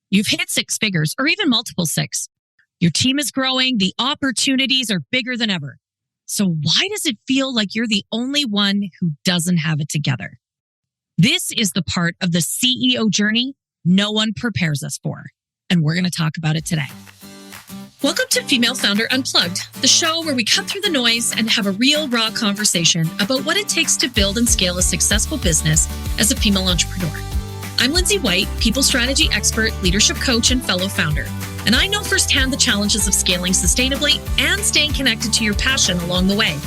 You've hit six figures or even multiple six. Your team is growing. The opportunities are bigger than ever. So why does it feel like you're the only one who doesn't have it together? This is the part of the CEO journey no one prepares us for. And we're going to talk about it today. Welcome to Female Founder Unplugged, the show where we cut through the noise and have a real, raw conversation about what it takes to build and scale a successful business as a female entrepreneur. I'm Lindsay White, people strategy expert, leadership coach, and fellow founder. And I know firsthand the challenges of scaling sustainably and staying connected to your passion along the way.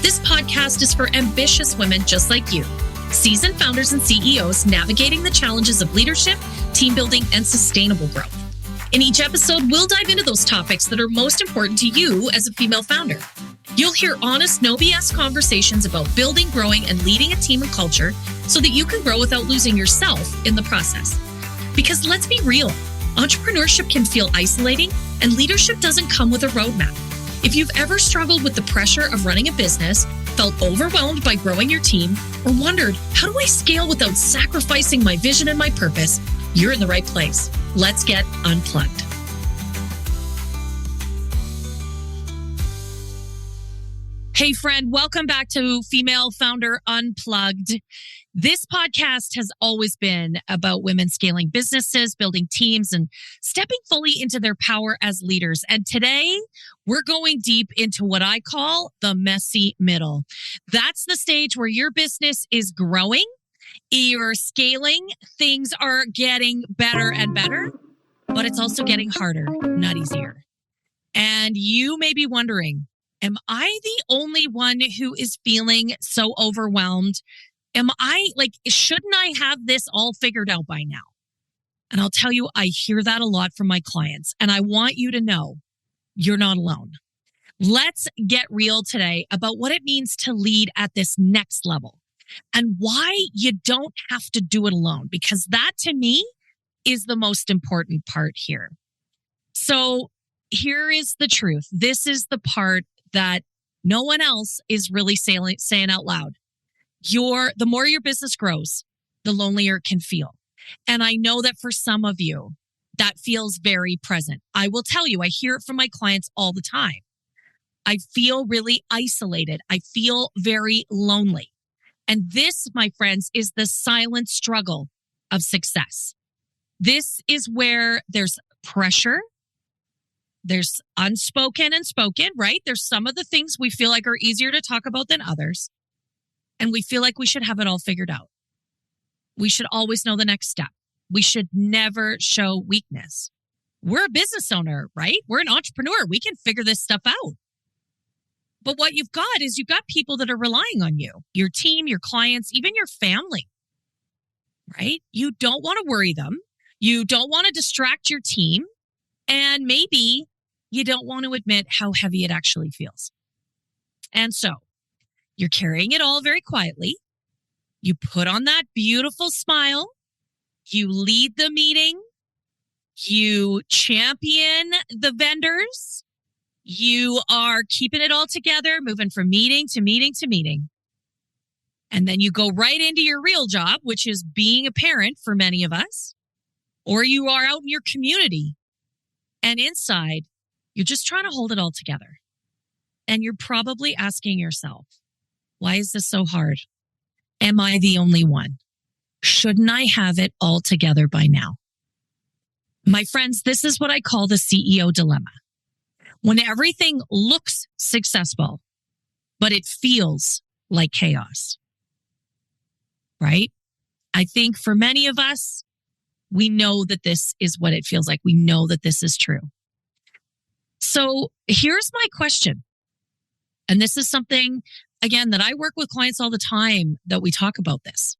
This podcast is for ambitious women just like you, seasoned founders and CEOs navigating the challenges of leadership, team building, and sustainable growth. In each episode, we'll dive into those topics that are most important to you as a female founder. You'll hear honest, no BS conversations about building, growing, and leading a team and culture so that you can grow without losing yourself in the process. Because let's be real, entrepreneurship can feel isolating and leadership doesn't come with a roadmap. If you've ever struggled with the pressure of running a business, felt overwhelmed by growing your team, or wondered, how do I scale without sacrificing my vision and my purpose? You're in the right place. Let's get unplugged. Hey friend, welcome back to Female Founder Unplugged. This podcast has always been about women scaling businesses, building teams, and stepping fully into their power as leaders. And today, we're going deep into what I call the messy middle. That's the stage where your business is growing, you're scaling, things are getting better and better, but it's also getting harder, not easier. And you may be wondering, am I the only one who is feeling so overwhelmed? Shouldn't I have this all figured out by now? And I'll tell you, I hear that a lot from my clients, and I want you to know you're not alone. Let's get real today about what it means to lead at this next level and why you don't have to do it alone, because that to me is the most important part here. So here is the truth. This is the part that no one else is really saying out loud. The more your business grows, the lonelier it can feel. And I know that for some of you, that feels very present. I will tell you, I hear it from my clients all the time. I feel really isolated. I feel very lonely. And this, my friends, is the silent struggle of success. This is where there's pressure. There's unspoken and spoken, right? There's some of the things we feel like are easier to talk about than others. And we feel like we should have it all figured out. We should always know the next step. We should never show weakness. We're a business owner, right? We're an entrepreneur. We can figure this stuff out. But what you've got is you've got people that are relying on you, your team, your clients, even your family, right? You don't want to worry them. You don't want to distract your team. And maybe you don't want to admit how heavy it actually feels. And so you're carrying it all very quietly. You put on that beautiful smile. You lead the meeting. You champion the vendors. You are keeping it all together, moving from meeting to meeting to meeting. And then you go right into your real job, which is being a parent for many of us. Or you are out in your community. And inside, you're just trying to hold it all together. And you're probably asking yourself, why is this so hard? Am I the only one? Shouldn't I have it all together by now? My friends, this is what I call the CEO dilemma. When everything looks successful, but it feels like chaos, right? I think for many of us, we know that this is what it feels like. We know that this is true. So here's my question. And this is something, again, that I work with clients all the time that we talk about this.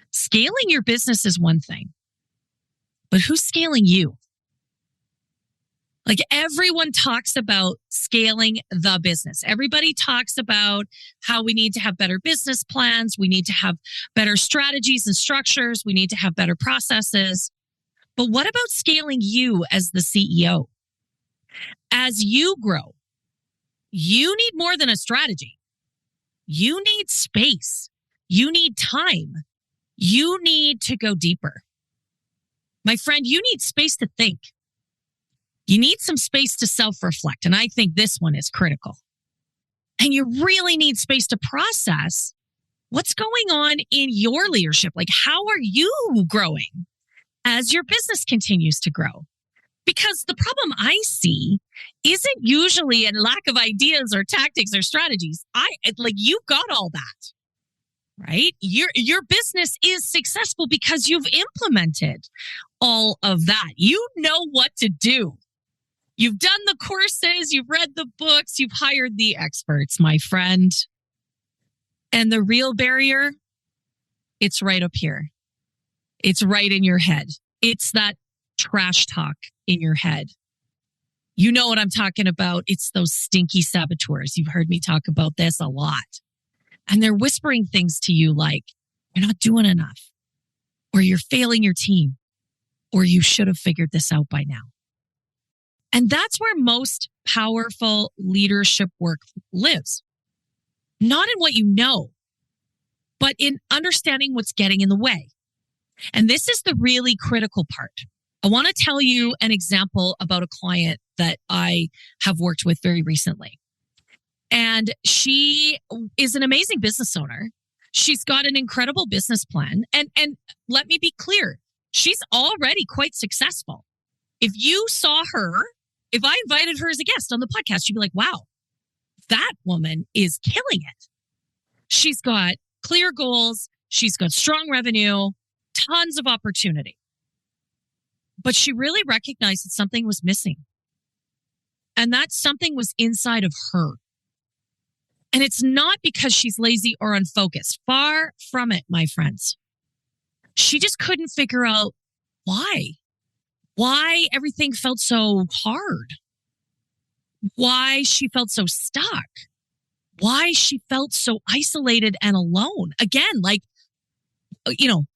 Scaling your business is one thing, but who's scaling you? Like everyone talks about scaling the business. Everybody talks about how we need to have better business plans. We need to have better strategies and structures. We need to have better processes. But what about scaling you as the CEO? As you grow, you need more than a strategy. You need space. You need time. You need to go deeper. My friend, you need space to think. You need some space to self-reflect. And I think this one is critical. And you really need space to process what's going on in your leadership. Like, how are you growing as your business continues to grow? Because the problem I see isn't usually a lack of ideas or tactics or strategies. You've got all that, right? Your business is successful because you've implemented all of that. You know what to do. You've done the courses, you've read the books, you've hired the experts, my friend. And the real barrier, it's right up here. It's right in your head. It's that trash talk in your head. You know what I'm talking about. It's those stinky saboteurs. You've heard me talk about this a lot. And they're whispering things to you like, you're not doing enough, or you're failing your team, or you should have figured this out by now. And that's where most powerful leadership work lives. Not in what you know, but in understanding what's getting in the way. And this is the really critical part. I want to tell you an example about a client that I have worked with very recently. And she is an amazing business owner. She's got an incredible business plan. And let me be clear, she's already quite successful. If you saw her, if I invited her as a guest on the podcast, you'd be like, wow, that woman is killing it. She's got clear goals. She's got strong revenue, tons of opportunity. But she really recognized that something was missing. And that something was inside of her. And it's not because she's lazy or unfocused. Far from it, my friends. She just couldn't figure out why everything felt so hard, why she felt so stuck, why she felt so isolated and alone. Again,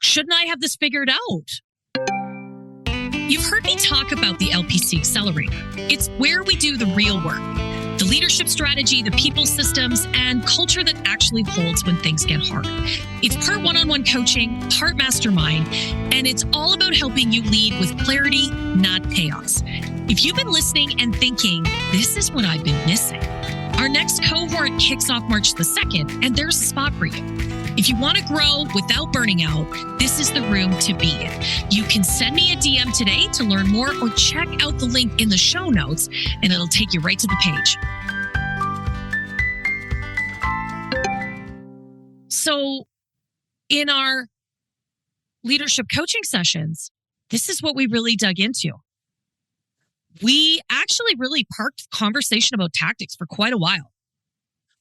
shouldn't I have this figured out? You've heard me talk about the LPC Accelerator. It's where we do the real work, the leadership strategy, the people systems, and culture that actually holds when things get hard. It's part one-on-one coaching, part mastermind, and it's all about helping you lead with clarity, not chaos. If you've been listening and thinking, this is what I've been missing, our next cohort kicks off March the 2nd, and there's a spot for you. If you want to grow without burning out, this is the room to be in. You can send me a DM today to learn more, or check out the link in the show notes and it'll take you right to the page. So in our leadership coaching sessions, this is what we really dug into. We actually really parked conversation about tactics for quite a while.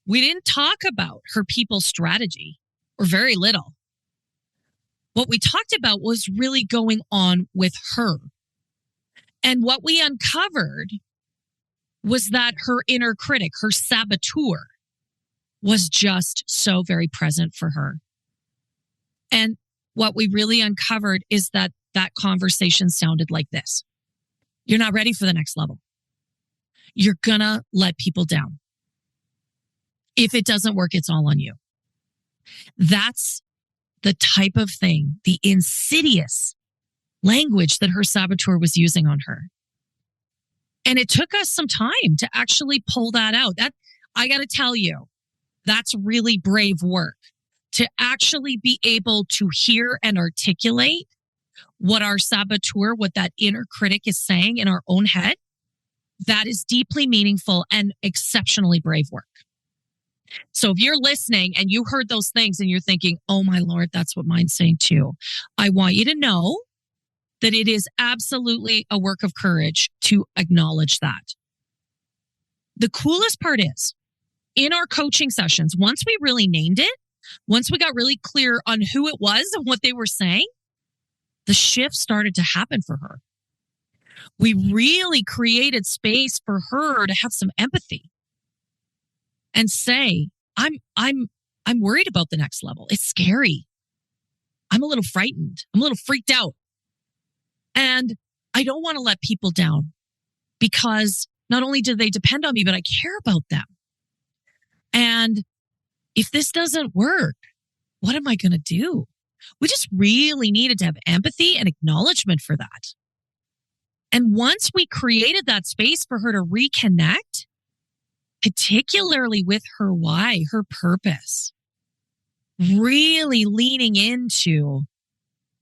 We didn't talk about her people strategy, or very little. What we talked about was really going on with her. And what we uncovered was that her inner critic, her saboteur, was just so very present for her. And what we really uncovered is that that conversation sounded like this. You're not ready for the next level. You're gonna let people down. If it doesn't work, it's all on you. That's the type of thing, the insidious language that her saboteur was using on her. And it took us some time to actually pull that out. That, I got to tell you, that's really brave work to actually be able to hear and articulate what our saboteur, what that inner critic is saying in our own head. That is deeply meaningful and exceptionally brave work. So if you're listening and you heard those things and you're thinking, oh my Lord, that's what mine's saying too, I want you to know that it is absolutely a work of courage to acknowledge that. The coolest part is, in our coaching sessions, once we really named it, once we got really clear on who it was and what they were saying, the shift started to happen for her. We really created space for her to have some empathy and say, I'm worried about the next level. It's scary. I'm a little frightened. I'm a little freaked out. And I don't want to let people down, because not only do they depend on me, but I care about them. And if this doesn't work, what am I going to do? We just really needed to have empathy and acknowledgement for that. And once we created that space for her to reconnect, particularly with her why, her purpose, really leaning into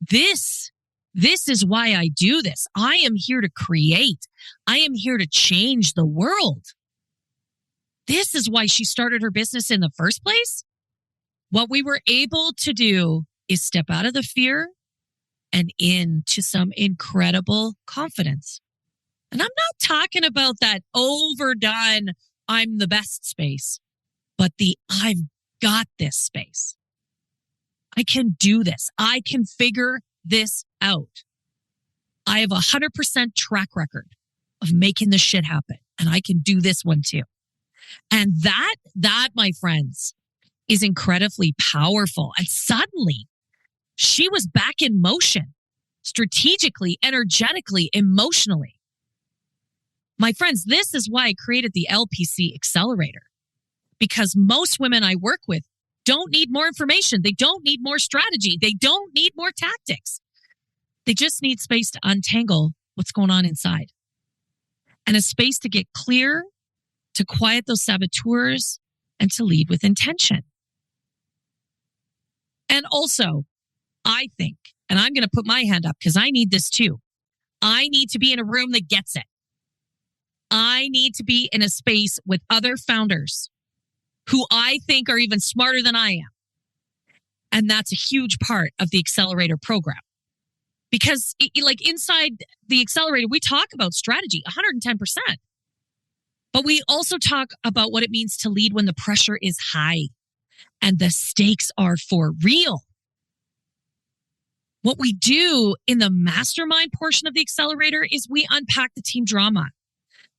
this is why I do this. I am here to create. I am here to change the world. This is why she started her business in the first place. What we were able to do is step out of the fear and into some incredible confidence. And I'm not talking about that overdone, I'm the best space, but the I've got this space. I can do this. I can figure this out. I have 100% track record of making this shit happen. And I can do this one too. And that, my friends, is incredibly powerful. And suddenly she was back in motion, strategically, energetically, emotionally. My friends, this is why I created the LPC Accelerator, because most women I work with don't need more information. They don't need more strategy. They don't need more tactics. They just need space to untangle what's going on inside and a space to get clear, to quiet those saboteurs, and to lead with intention. And also, I think, and I'm going to put my hand up because I need this too. I need to be in a room that gets it. I need to be in a space with other founders who I think are even smarter than I am. And that's a huge part of the Accelerator program. Because like inside the Accelerator, we talk about strategy 110%. But we also talk about what it means to lead when the pressure is high and the stakes are for real. What we do in the mastermind portion of the Accelerator is we unpack the team drama.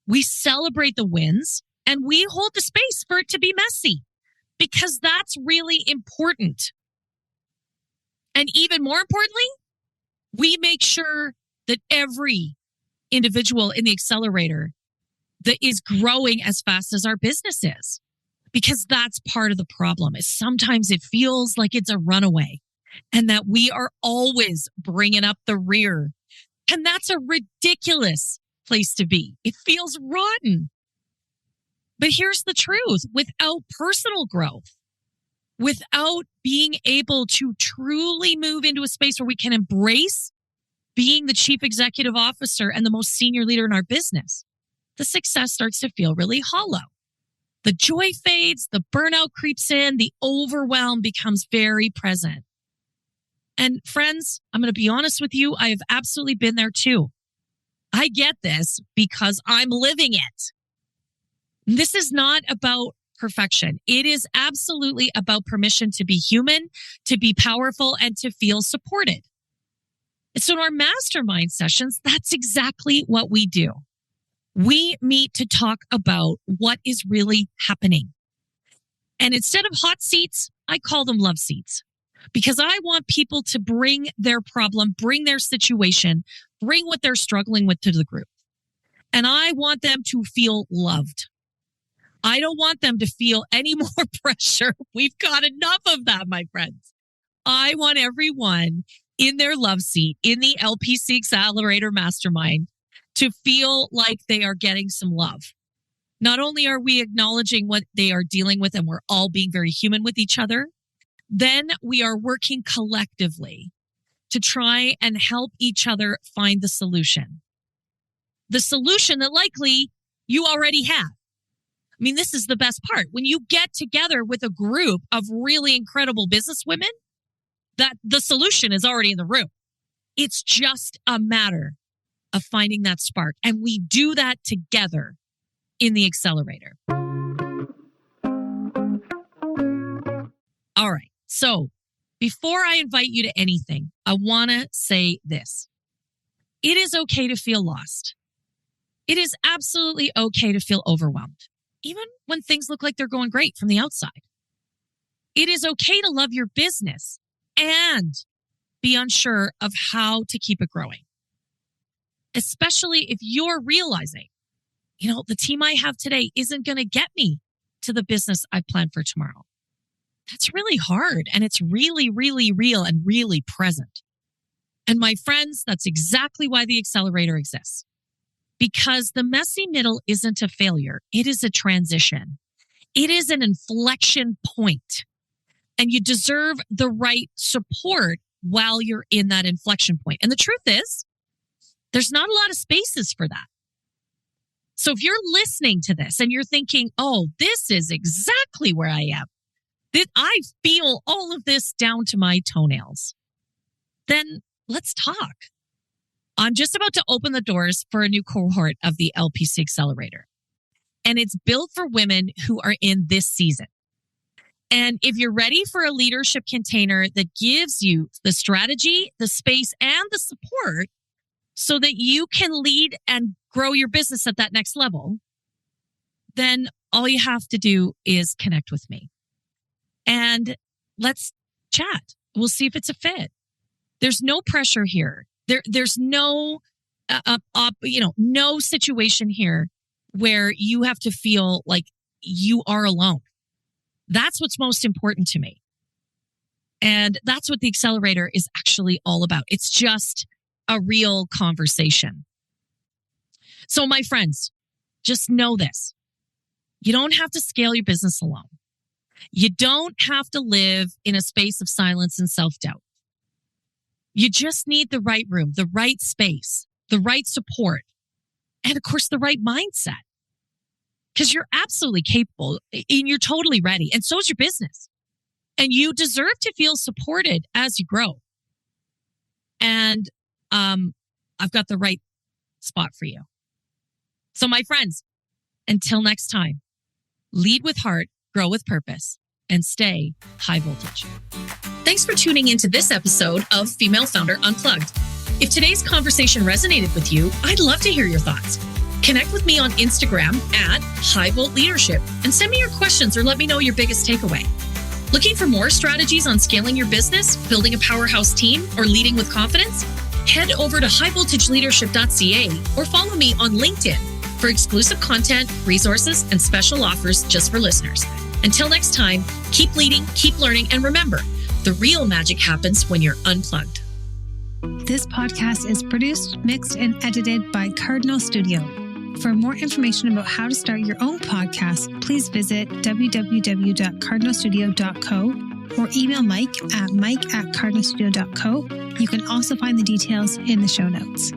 We celebrate the wins and we hold the space for it to be messy because that's really important. And even more importantly, we make sure that every individual in the Accelerator that is growing as fast as our business is, because that's part of the problem is sometimes it feels like it's a runaway and that we are always bringing up the rear. And that's a ridiculous place to be. It feels rotten. But here's the truth. Without personal growth, without being able to truly move into a space where we can embrace being the chief executive officer and the most senior leader in our business, the success starts to feel really hollow. The joy fades, the burnout creeps in, the overwhelm becomes very present. And friends, I'm going to be honest with you, I have absolutely been there too. I get this because I'm living it. This is not about perfection. It is absolutely about permission to be human, to be powerful, and to feel supported. And so in our mastermind sessions, that's exactly what we do. We meet to talk about what is really happening. And instead of hot seats, I call them love seats because I want people to bring their problem, bring their situation, bring what they're struggling with to the group. And I want them to feel loved. I don't want them to feel any more pressure. We've got enough of that, my friends. I want everyone in their love seat, in the LPC Accelerator Mastermind, to feel like they are getting some love. Not only are we acknowledging what they are dealing with and we're all being very human with each other, then we are working collectively to try and help each other find the solution. The solution that likely you already have. I mean, this is the best part. When you get together with a group of really incredible businesswomen, that the solution is already in the room. It's just a matter of finding that spark. And we do that together in the Accelerator. All right. So before I invite you to anything, I want to say this. It is okay to feel lost. It is absolutely okay to feel overwhelmed, even when things look like they're going great from the outside. It is okay to love your business and be unsure of how to keep it growing. Especially if you're realizing, the team I have today isn't going to get me to the business I planned for tomorrow. That's really hard. And it's really, really real and really present. And my friends, that's exactly why the accelerator exists. Because the messy middle isn't a failure. It is a transition. It is an inflection point. And you deserve the right support while you're in that inflection point. And the truth is, there's not a lot of spaces for that. So if you're listening to this and you're thinking, oh, this is exactly where I am, I feel all of this down to my toenails, then let's talk. I'm just about to open the doors for a new cohort of the LPC Accelerator. And it's built for women who are in this season. And if you're ready for a leadership container that gives you the strategy, the space, and the support so that you can lead and grow your business at that next level, then all you have to do is connect with me. And let's chat. We'll see if it's a fit. There's no pressure here. There's no, no situation here where you have to feel like you are alone. That's what's most important to me. And that's what the accelerator is actually all about. It's just a real conversation. So my friends, just know this. You don't have to scale your business alone. You don't have to live in a space of silence and self-doubt. You just need the right room, the right space, the right support, and of course, the right mindset. Because you're absolutely capable and you're totally ready. And so is your business. And you deserve to feel supported as you grow. And I've got the right spot for you. So my friends, until next time, lead with heart, grow with purpose, and stay high voltage. Thanks for tuning into this episode of Female Founder Unplugged. If today's conversation resonated with you, I'd love to hear your thoughts. Connect with me on Instagram at High Volt Leadership and send me your questions or let me know your biggest takeaway. Looking for more strategies on scaling your business, building a powerhouse team, or leading with confidence? Head over to highvoltageleadership.ca or follow me on LinkedIn for exclusive content, resources, and special offers just for listeners. Until next time, keep leading, keep learning, and remember, the real magic happens when you're unplugged. This podcast is produced, mixed, and edited by Cardinal Studio. For more information about how to start your own podcast, please visit www.cardinalstudio.co or email Mike at mike@cardinalstudio.co. You can also find the details in the show notes.